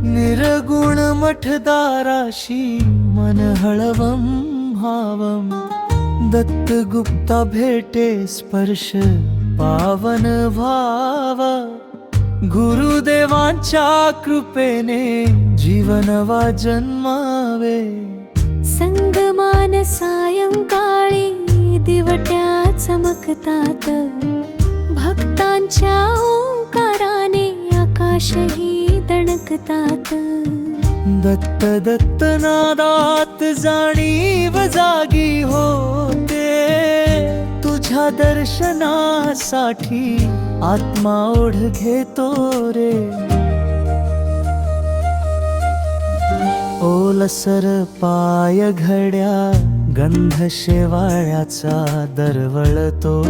निर्गुण मठदाराशी मन हळवं भावं दत्तगुप्ता भेटे स्पर्श पावन भाव गुरुदेवांच्या कृपेने जीवनवा जन्मावे संगमान सायंकाळी दिवट्या चमकतात भक्तांच्या ओंकाराने आकाशही दणकतात दत्त दत्त नादात जाणीव जागी होते तुझ्या दर्शनासाठी आत्मा ओढ घेतो रे ओलसर पाय घड्या गंध शेवाळ्याचा दरवळतो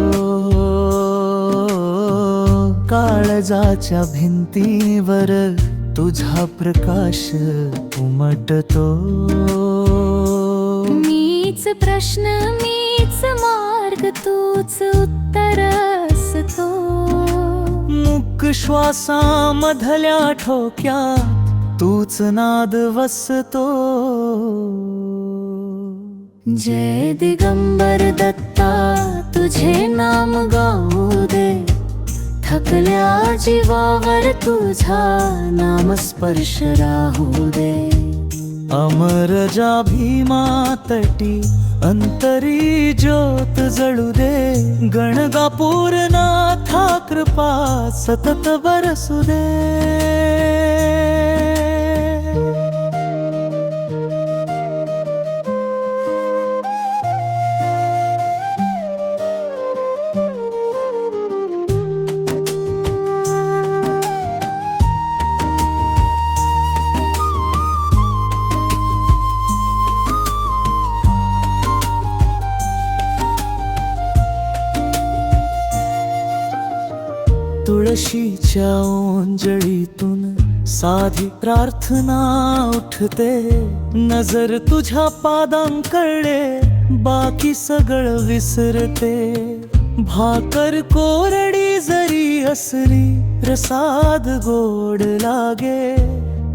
काळजाच्या भिंतीवर तुझा प्रकाश उमटतो मीच प्रश्न मीच मार्ग तूच उत्तर असतो मुख श्वासामधल्या ठोक्यात तूच नाद वसतो जय दिगंबर दत्ता तुझे नाम गाऊ दे थकल्या जीवावर तुझा नामस्पर्श राहू दे अमरजा भीमा तटी अंतरी ज्योत जळू दे गणगापूर नाथा कृपा सतत बरसू दे तुळशीच्या ओंजळीतून साधी प्रार्थना उठते नजर तुझ्या पादांकडे बाकी सगळं विसरते भाकर कोरडी जरी असली प्रसाद गोड लागे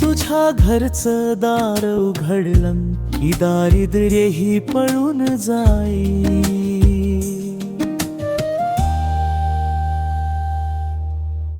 तुझ्या घरचं दार उघडलं की दारिद्र्यही पळून जाई